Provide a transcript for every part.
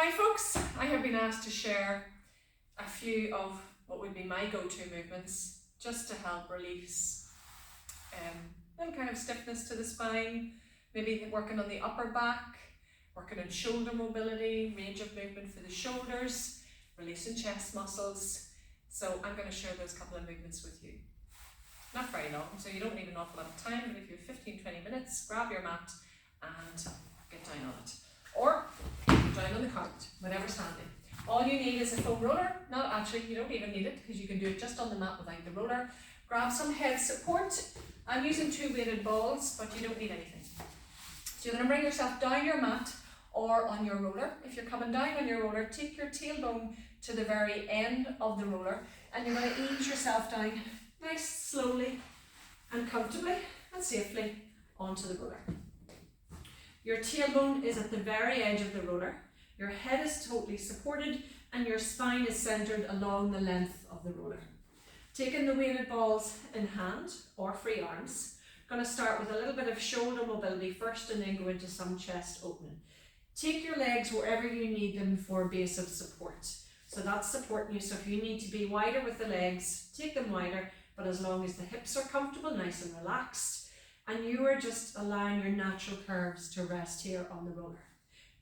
Hi folks, I have been asked to share a few of what would be my go-to movements just to help release little kind of stiffness to the spine, maybe working on the upper back, working on shoulder mobility, range of movement for the shoulders, releasing chest muscles. So I'm going to share those couple of movements with you. Not very long, so you don't need an awful lot of time, but if you have 15-20 minutes, grab your mat and get down on it. Or down on the carpet, whatever's handy. All you need is a foam roller. No, actually, you don't even need it because you can do it just on the mat without the roller. Grab some head support. I'm using 2 weighted balls, but you don't need anything. So you're going to bring yourself down your mat or on your roller. If you're coming down on your roller, take your tailbone to the very end of the roller and you're going to ease yourself down nice, slowly and comfortably and safely onto the roller. Your tailbone is at the very edge of the roller, your head is totally supported and your spine is centered along the length of the roller. Taking the weighted balls in hand or free arms, going to start with a little bit of shoulder mobility first and then go into some chest opening. Take your legs wherever you need them for a base of support. So that's supporting you, so if you need to be wider with the legs, take them wider, but as long as the hips are comfortable, nice and relaxed, and you are just allowing your natural curves to rest here on the roller.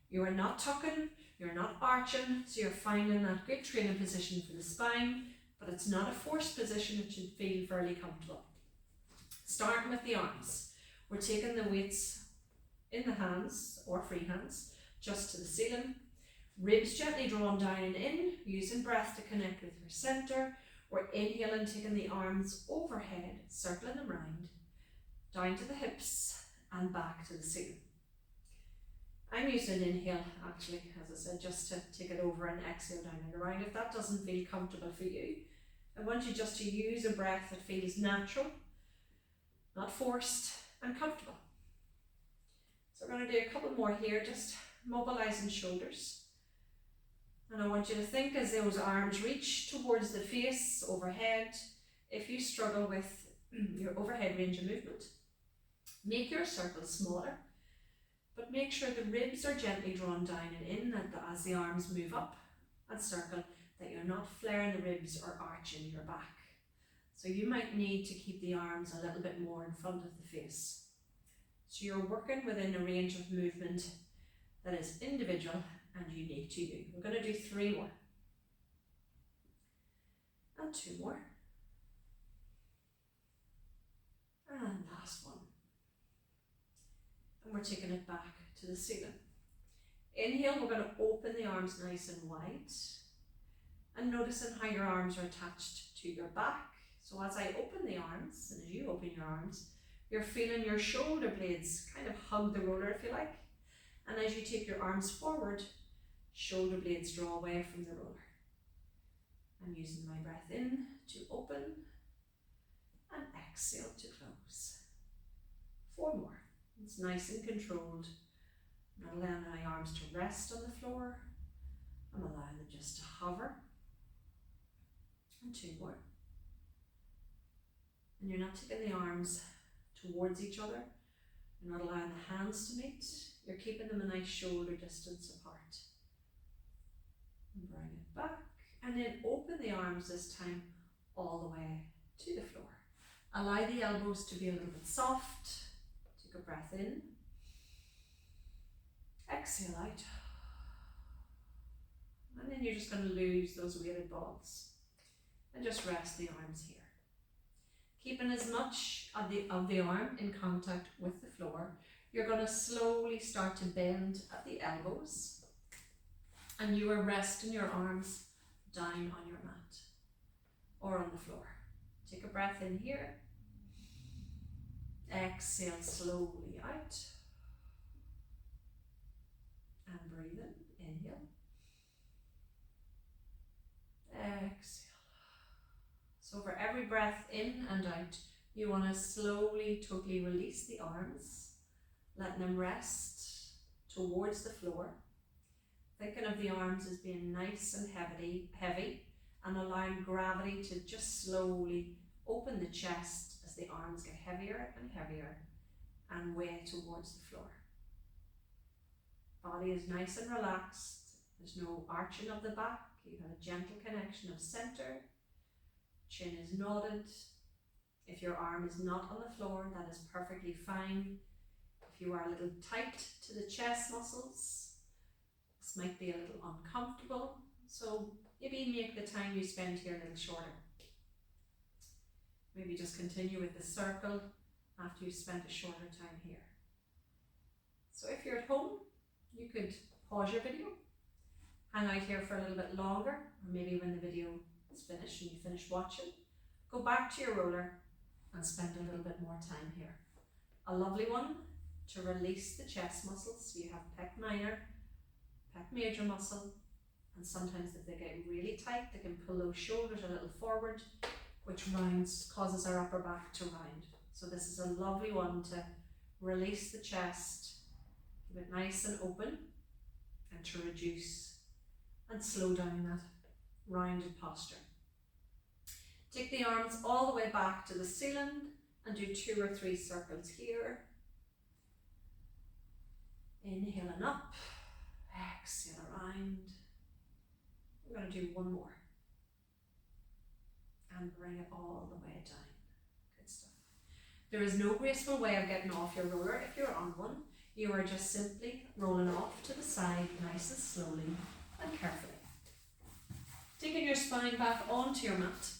You are not tucking, you're not arching, so you're finding that great training position for the spine, but it's not a forced position, it should feel fairly comfortable. Starting with the arms, we're taking the weights in the hands, or free hands, just to the ceiling. Ribs gently drawn down and in, using breath to connect with your centre. We're inhaling, taking the arms overhead, circling them round, down to the hips and back to the ceiling. I'm using an inhale actually, as I said, just to take it over and exhale down and around. If that doesn't feel comfortable for you, I want you just to use a breath that feels natural, not forced, and comfortable. So we're going to do a couple more here, just mobilising shoulders. And I want you to think as those arms reach towards the face, overhead. If you struggle with your overhead range of movement, make your circle smaller, but make sure the ribs are gently drawn down and in as the arms move up and circle, that you're not flaring the ribs or arching your back. So you might need to keep the arms a little bit more in front of the face. So you're working within a range of movement that is individual and unique to you. We're going to do 3 more. And 2 more. And last one. And we're taking it back to the ceiling. Inhale, we're going to open the arms nice and wide. And noticing how your arms are attached to your back. So as I open the arms, and as you open your arms, you're feeling your shoulder blades kind of hug the roller if you like. And as you take your arms forward, shoulder blades draw away from the roller. I'm using my breath in to open and exhale to close. 4 more. It's nice and controlled. I'm not allowing my arms to rest on the floor. I'm allowing them just to hover. And 2 more. And you're not taking the arms towards each other. You're not allowing the hands to meet. You're keeping them a nice shoulder distance apart. And bring it back. And then open the arms this time all the way to the floor. Allow the elbows to be a little bit soft. Take a breath in. Exhale out. And then you're just going to lose those weighted balls. And just rest the arms here. Keeping as much of the arm in contact with the floor. You're going to slowly start to bend at the elbows. And you are resting your arms down on your mat or on the floor. Take a breath in here. Exhale slowly out. And breathe in. Inhale. Exhale. So for every breath in and out, you want to slowly, totally release the arms, letting them rest towards the floor. Thinking of the arms as being nice and heavy and allowing gravity to just slowly open the chest as the arms get heavier and heavier and weigh towards the floor. Body is nice and relaxed, There's no arching of the back. You have a gentle connection of center. Chin is nodded. If your arm is not on the floor, that is perfectly fine. If you are a little tight to the chest muscles, this might be a little uncomfortable. So maybe make the time you spend here a little shorter. Maybe just continue with the circle after you've spent a shorter time here. So if you're at home, you could pause your video, hang out here for a little bit longer, or maybe when the video is finished and you finish watching, go back to your roller and spend a little bit more time here. A lovely one to release the chest muscles. So you have pec minor, pec major muscle, and sometimes if they get really tight, they can pull those shoulders a little forward, which causes our upper back to round. So this is a lovely one to release the chest, keep it nice and open, and to reduce and slow down that rounded posture. Take the arms all the way back to the ceiling and do 2 or 3 circles here. Inhaling up, exhale around. We're going to do one more. And bring it all the way down. Good stuff. There is no graceful way of getting off your roller if you're on one. You are just simply rolling off to the side nice and slowly and carefully. Taking your spine back onto your mat.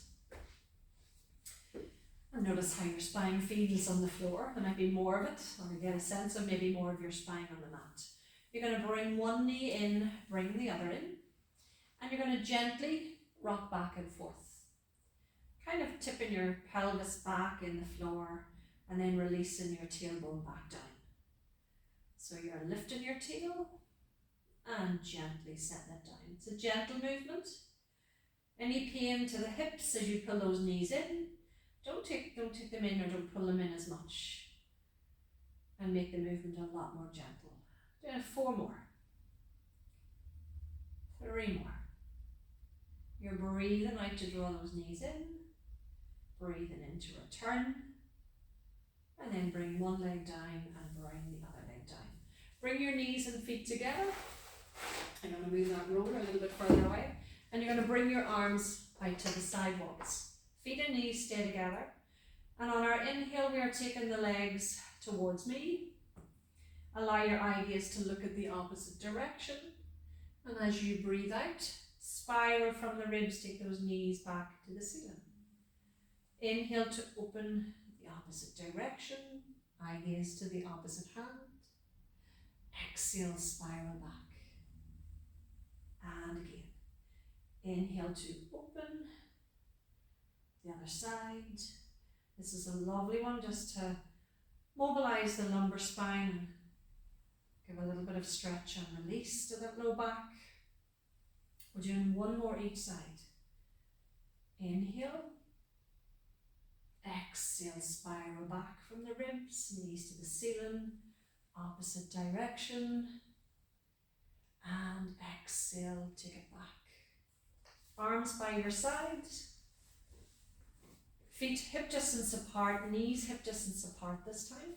And notice how your spine feels on the floor. There might be more of it, or you get a sense of maybe more of your spine on the mat. You're going to bring one knee in, bring the other in, and you're going to gently rock back and forth. Kind of tipping your pelvis back in the floor and then releasing your tailbone back down. So you're lifting your tail and gently setting it down. It's a gentle movement. Any pain to the hips as you pull those knees in, don't take them in or don't pull them in as much. And make the movement a lot more gentle. Do 4 more. 3 more. You're breathing out to draw those knees in. Breathing in to return. And then bring one leg down and bring the other leg down. Bring your knees and feet together. I'm going to move that roller a little bit further away. And you're going to bring your arms out to the sidewalks. Feet and knees stay together. And on our inhale, we are taking the legs towards me. Allow your eye gaze to look at the opposite direction. And as you breathe out, spiral from the ribs, take those knees back to the ceiling. Inhale to open the opposite direction. Eye gaze to the opposite hand. Exhale, spiral back. And again. Inhale to open. The other side. This is a lovely one just to mobilize the lumbar spine. Give a little bit of stretch and release to that low back. We're doing one more each side. Inhale. Exhale, spiral back from the ribs, knees to the ceiling, opposite direction. And exhale, take it back. Arms by your side. Feet hip distance apart, knees hip distance apart this time.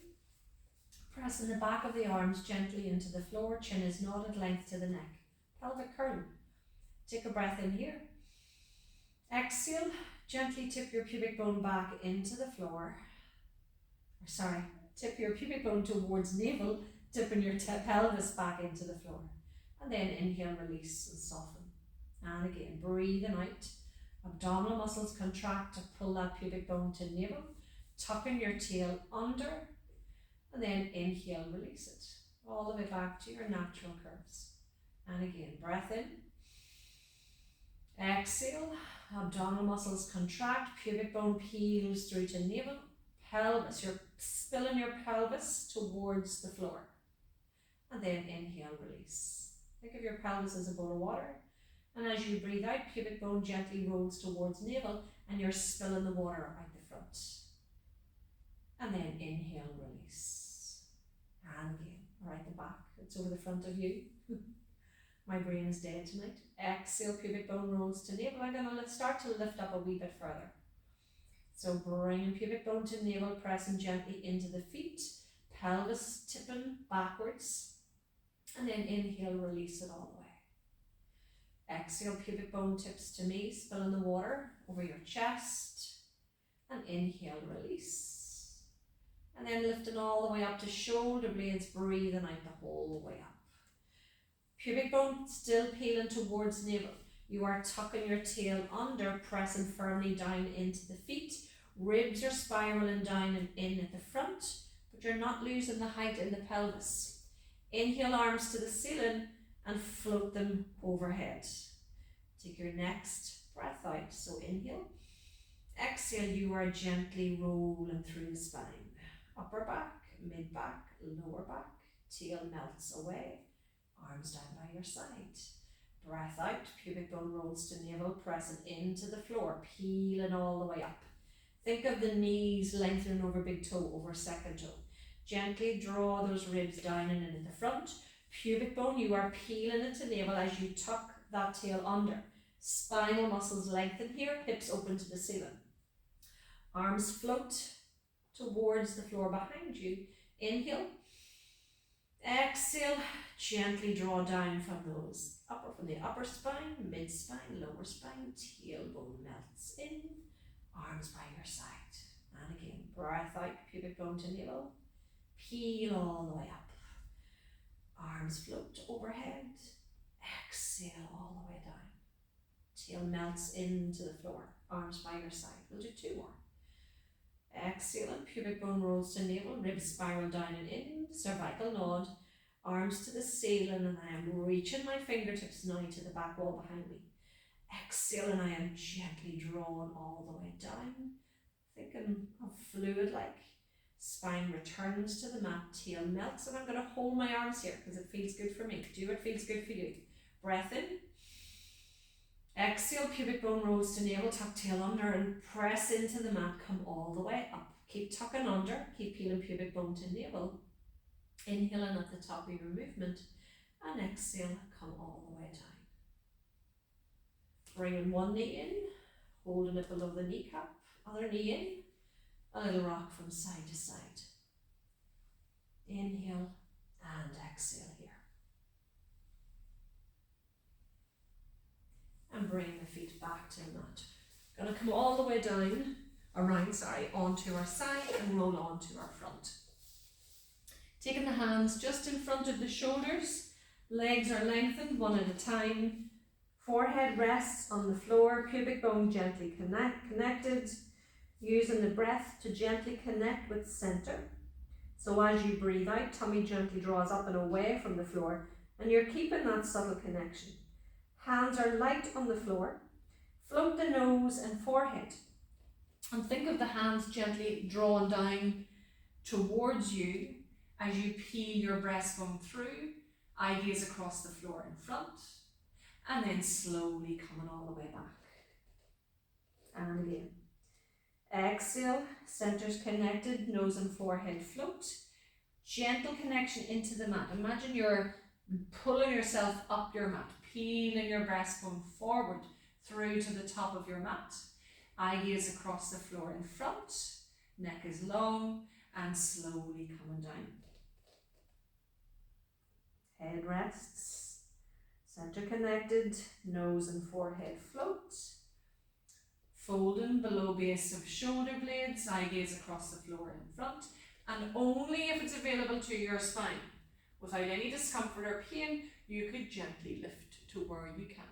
Pressing the back of the arms gently into the floor, chin is nodded, length to the neck. Pelvic curl. Take a breath in here. Exhale, gently tip your pubic bone back into the floor. Tip your pubic bone towards navel, tipping your pelvis back into the floor. And then inhale, release and soften. And again, breathing out. Abdominal muscles contract to pull that pubic bone to navel, tucking your tail under, and then inhale, release it. All the way back to your natural curves. And again, breath in. Exhale, abdominal muscles contract, pubic bone peels through to navel, pelvis, you're spilling your pelvis towards the floor. And then inhale, release. Think of your pelvis as a bowl of water. And as you breathe out, pubic bone gently rolls towards navel and you're spilling the water out the front. And then inhale, release. And again, right the back, it's over the front of you. My brain is dead tonight. Exhale, pubic bone rolls to navel. I'm going to start to lift up a wee bit further. So bringing pubic bone to navel, pressing gently into the feet, pelvis tipping backwards. And then inhale, release it all the way. Exhale, pubic bone tips to knees, fill in the water over your chest. And inhale, release. And then lifting all the way up to shoulder blades, breathing out the whole way up. Pubic bone still peeling towards navel. You are tucking your tail under, pressing firmly down into the feet. Ribs are spiraling down and in at the front, but you're not losing the height in the pelvis. Inhale, arms to the ceiling and float them overhead. Take your next breath out. So inhale. Exhale, you are gently rolling through the spine. Upper back, mid back, lower back. Tail melts away. Arms down by your side. Breath out, pubic bone rolls to navel, pressing into the floor, peeling all the way up. Think of the knees lengthening over big toe, over second toe. Gently draw those ribs down and in at the front. Pubic bone, you are peeling into navel as you tuck that tail under. Spinal muscles lengthen here, hips open to the ceiling. Arms float towards the floor behind you. Inhale. Exhale, gently draw down from the upper spine, mid spine, lower spine, tailbone melts in, arms by your side. And again, breath out, pubic bone to navel, peel all the way up. Arms float overhead, exhale all the way down. Tail melts into the floor, arms by your side. We'll do 2 more. Exhaling, pubic bone rolls to navel, ribs spiral down and in, cervical nod, arms to the ceiling, and I am reaching my fingertips now to the back wall behind me. Exhale, and I am gently drawn all the way down, thinking of fluid like. Spine returns to the mat, tail melts, and I'm going to hold my arms here because it feels good for me. Do what feels good for you. Breath in. Exhale, pubic bone rolls to navel, tuck tail under and press into the mat, come all the way up. Keep tucking under, keep peeling pubic bone to navel. Inhaling at the top of your movement and exhale, come all the way down. Bringing one knee in, holding it below the kneecap, other knee in, a little rock from side to side. Inhale and exhale here. And bring the feet back to the mat. Gonna come all the way down, onto our side and roll onto our front. Taking the hands just in front of the shoulders, legs are lengthened one at a time. Forehead rests on the floor, pubic bone gently connected. Using the breath to gently connect with center. So as you breathe out, tummy gently draws up and away from the floor, and you're keeping that subtle connection. Hands are light on the floor. Float the nose and forehead. And think of the hands gently drawn down towards you as you peel your breastbone through. Eye gaze across the floor in front. And then slowly coming all the way back. And again. Exhale, centers connected, nose and forehead float. Gentle connection into the mat. Imagine you're pulling yourself up your mat, peeling your breastbone forward through to the top of your mat. Eye gaze across the floor in front, neck is long and slowly coming down. Head rests, center connected, nose and forehead float. Folding below base of shoulder blades, eye gaze across the floor in front, and only if it's available to your spine. Without any discomfort or pain, you could gently lift to where you can.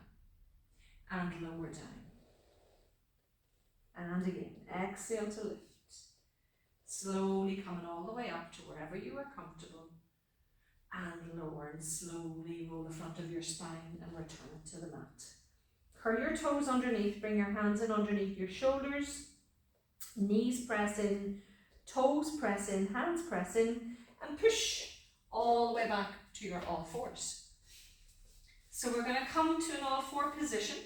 And lower down. And again, exhale to lift. Slowly coming all the way up to wherever you are comfortable. And lower and slowly roll the front of your spine and return it to the mat. Curl your toes underneath, bring your hands in underneath your shoulders, knees press in, toes press in, hands press in, and push all the way back to your all fours. So we're going to come to an all four position.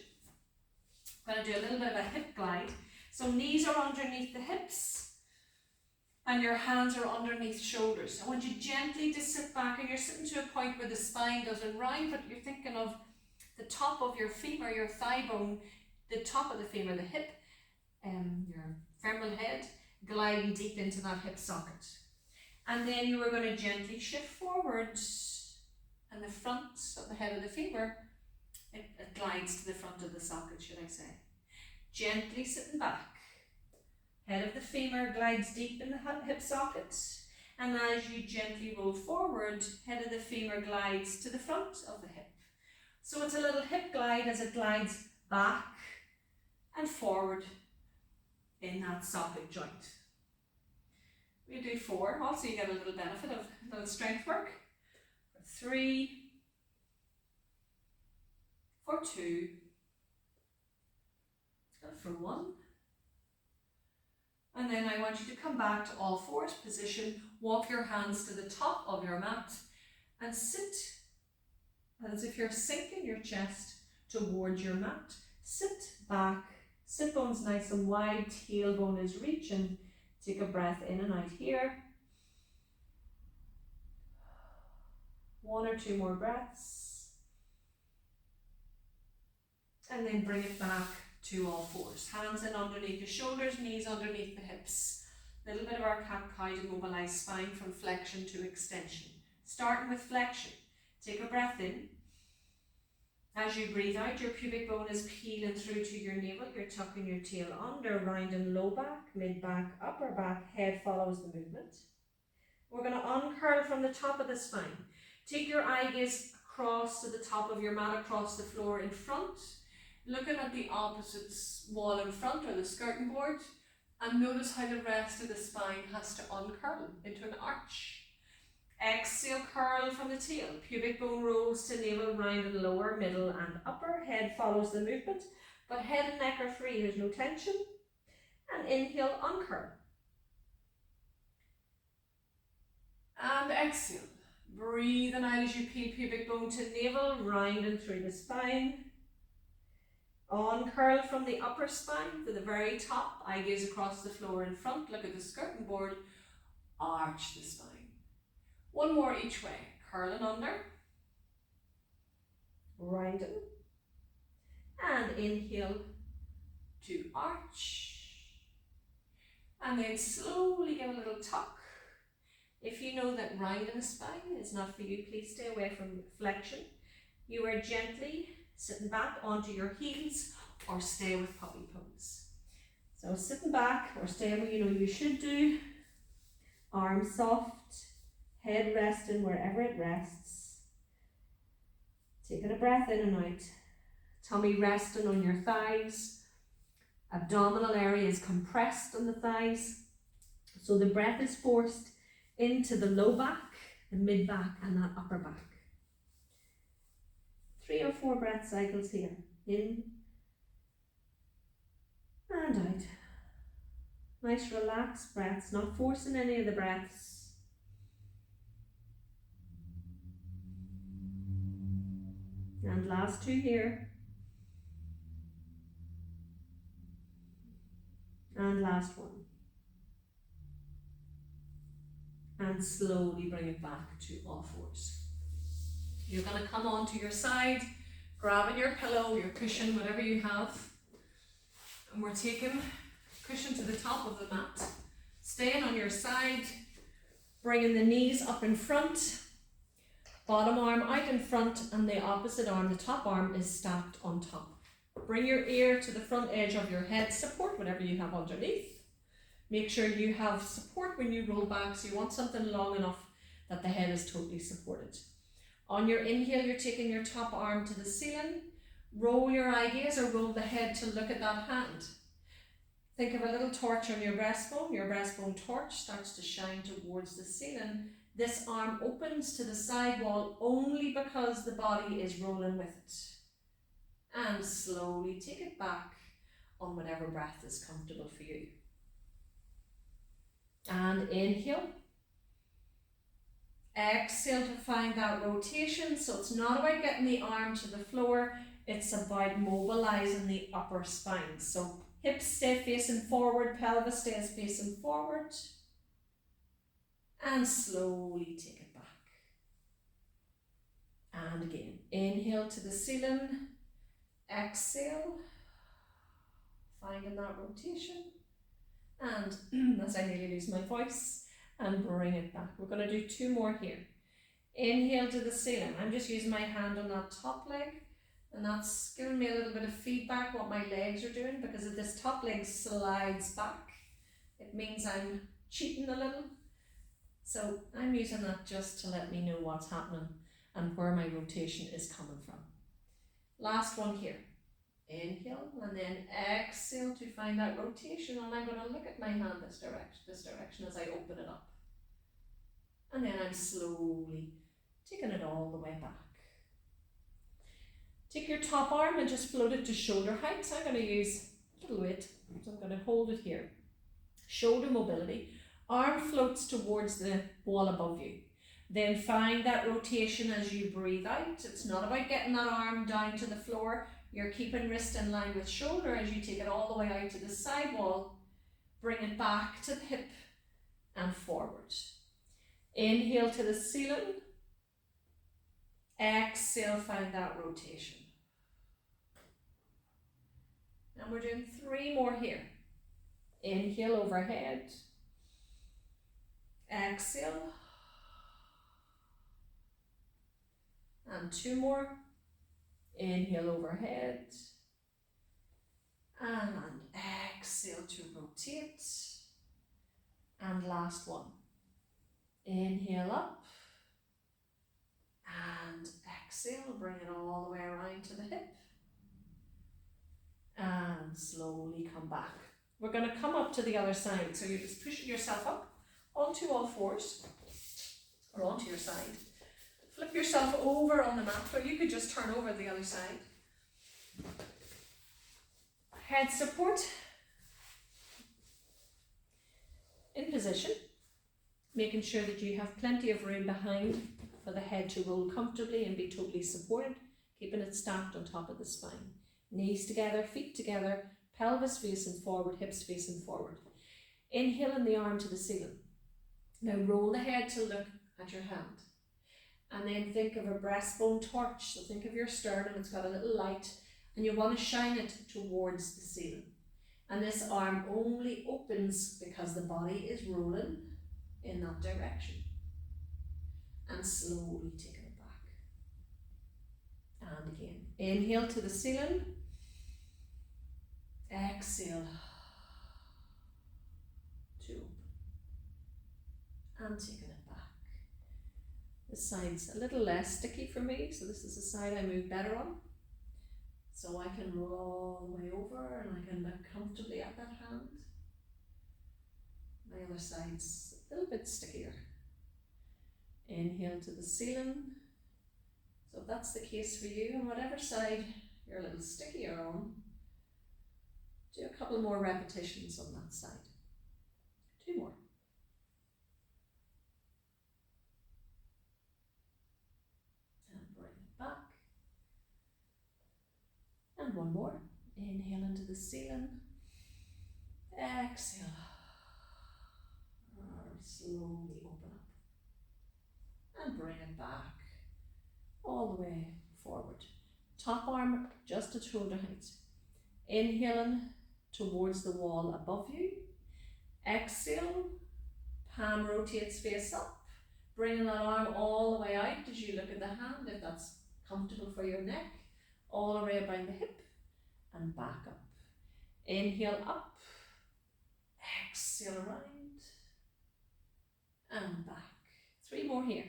I'm going to do a little bit of a hip glide. So knees are underneath the hips and your hands are underneath shoulders. I want you gently to sit back, and you're sitting to a point where the spine doesn't round, but you're thinking of the top of your femur, your thigh bone, the top of the femur, the hip, your femoral head, gliding deep into that hip socket. And then you are going to gently shift forward, and the front of the head of the femur It glides to the front of the socket, should I say. Gently sitting back. Head of the femur glides deep in the hip socket, and as you gently roll forward, head of the femur glides to the front of the hip. So it's a little hip glide as it glides back and forward in that socket joint. We do 4, also you get a little benefit of a little strength work. For 3, for 2, and for 1. And then I want you to come back to all fours position, walk your hands to the top of your mat and sit as if you're sinking your chest towards your mat. Sit back, sit bones nice and wide, tailbone is reaching. Take a breath in and out here. 1 or 2 more breaths. And then bring it back to all fours. Hands in underneath the shoulders, knees underneath the hips. A little bit of our cat-cow to mobilize spine from flexion to extension. Starting with flexion. Take a breath in. As you breathe out, your pubic bone is peeling through to your navel. You're tucking your tail under, rounding low back, mid back, upper back. Head follows the movement. We're going to uncurl from the top of the spine. Take your eye gaze across to the top of your mat, across the floor in front. Looking at the opposite wall in front or the skirting board, and notice how the rest of the spine has to uncurl into an arch. Exhale, curl from the tail. Pubic bone rolls to navel, round and lower, middle and upper. Head follows the movement, but head and neck are free. There's no tension. And inhale, uncurl. And exhale. Breathing out as you peel pubic bone to navel, rounding through the spine. Uncurl from the upper spine to the very top. Eye gaze across the floor in front. Look at the skirting board. Arch the spine. 1 more each way. Curling under. Rounding. And inhale to arch. And then slowly give a little tuck. If you know that rounding the spine is not for you, please stay away from flexion. You are gently sitting back onto your heels or stay with puppy pose. So sitting back or staying where you know you should do. Arms soft, head resting wherever it rests. Taking a breath in and out. Tummy resting on your thighs. Abdominal area is compressed on the thighs. So the breath is forced into the low back, the mid back and that upper back. 3 or 4 breath cycles here. In and out. Nice relaxed breaths, not forcing any of the breaths. And last 2 here. And last 1. And slowly bring it back to all fours. You're going to come onto your side, grabbing your pillow, your cushion, whatever you have. And we're taking cushion to the top of the mat. Staying on your side, bringing the knees up in front. Bottom arm out in front and the opposite arm, the top arm, is stacked on top. Bring your ear to the front edge of your head. Support whatever you have underneath. Make sure you have support when you roll back, so you want something long enough that the head is totally supported. On your inhale, you're taking your top arm to the ceiling. Roll your eye gaze or roll the head to look at that hand. Think of a little torch on your breastbone. Your breastbone torch starts to shine towards the ceiling. This arm opens to the side wall only because the body is rolling with it. And slowly take it back on whatever breath is comfortable for you. And inhale. Exhale to find that rotation. So it's not about getting the arm to the floor, it's about mobilizing the upper spine. So hips stay facing forward, pelvis stays facing forward. And slowly take it back. And again, inhale to the ceiling. Exhale. Finding that rotation. And as I nearly lose my voice, and bring it back. We're going to do 2 more here. Inhale to the ceiling. I'm just using my hand on that top leg And that's giving me a little bit of feedback what my legs are doing, because if this top leg slides back, it means I'm cheating a little. So I'm using that just to let me know what's happening and where my rotation is coming from. Last one here. Inhale and then exhale to find that rotation, and I'm going to look at my hand this direction as I open it up. And then I'm slowly taking it all the way back. Take your top arm and just float it to shoulder height. So I'm going to use a little weight, so I'm going to hold it here. Shoulder mobility. Arm floats towards the wall above you. Then find that rotation as you breathe out. It's not about getting that arm down to the floor. You're keeping wrist in line with shoulder as you take it all the way out to the side wall. Bring it back to the hip and forward. Inhale to the ceiling. Exhale, find that rotation. And we're doing 3 more here. Inhale overhead. Exhale. And 2 more. Inhale overhead. And exhale to rotate. And last one. Inhale up. And exhale, bring it all the way around to the hip. And slowly come back. We're going to come up to the other side. So you're just pushing yourself up onto all fours or onto your side. Flip yourself over on the mat, or you could just turn over the other side. Head support in position, making sure that you have plenty of room behind for the head to roll comfortably and be totally supported, keeping it stacked on top of the spine. Knees together, feet together, pelvis facing forward, hips facing forward. Inhaling the arm to the ceiling. Now roll the head to look at your hand. And then think of a breastbone torch. So think of your sternum, it's got a little light, and you want to shine it towards the ceiling. And this arm only opens because the body is rolling in that direction. And slowly taking it back. And again, inhale to the ceiling. Exhale to open. And taking it back. This side's a little less sticky for me, so this is the side I move better on. So I can roll all the way over and I can look comfortably at that hand. My other side's a little bit stickier. Inhale to the ceiling. So if that's the case for you, on whatever side you're a little stickier on, do a couple more repetitions on that side. 2 more. And bring it back. And 1 more. Inhale into the ceiling. Exhale. Slowly open up. And bring it back. All the way forward. Top arm just at shoulder height. Inhaling towards the wall above you. Exhale. Palm rotates face up. Bringing that arm all the way out as you look at the hand, if that's comfortable for your neck. All the way around the hip and back up. Inhale up. Exhale around. And back. 3 more here.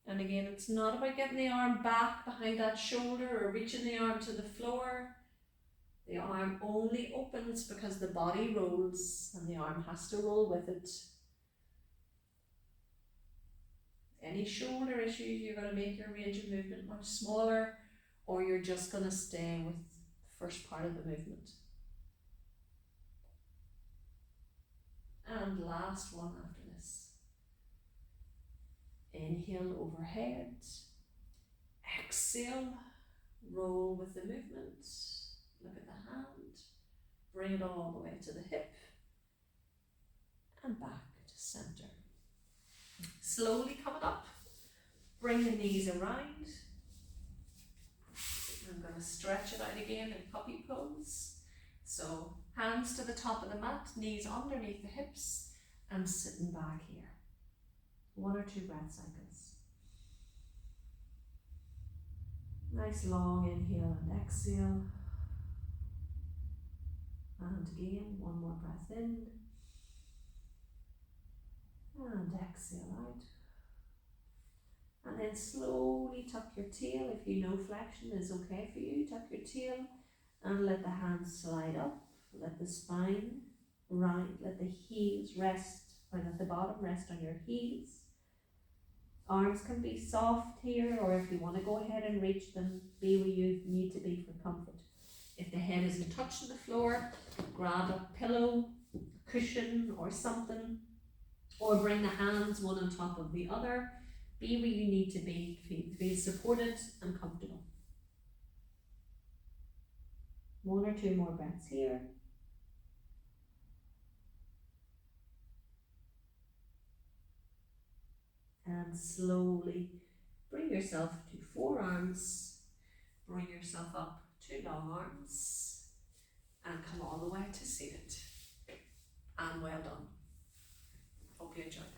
And again, it's not about getting the arm back behind that shoulder or reaching the arm to the floor. The arm only opens because the body rolls and the arm has to roll with it. Any shoulder issues, you're going to make your range of movement much smaller, or you're just going to stay with the first part of the movement. And last one after this. Inhale overhead. Exhale. Roll with the movement. Look at the hand. Bring it all the way to the hip. And back to center. Slowly coming up. Bring the knees around. I'm going to stretch it out again in puppy pose. So hands to the top of the mat, knees underneath the hips, and sitting back here. 1 or 2 breath cycles. Nice long inhale and exhale. And again, one more breath in. And exhale out. And then slowly tuck your tail. If you know flexion is okay for you, tuck your tail and let the hands slide up. Let the spine round, let the heels rest, or let the bottom rest on your heels. Arms can be soft here, or if you want to go ahead and reach them, be where you need to be for comfort. If the head isn't touching the floor, grab a pillow, a cushion or something, or bring the hands one on top of the other. Be where you need to be, feel supported and comfortable. One or two more breaths here. And slowly bring yourself to forearms, bring yourself up to long arms, and come all the way to seated. And well done. Hope you enjoyed that.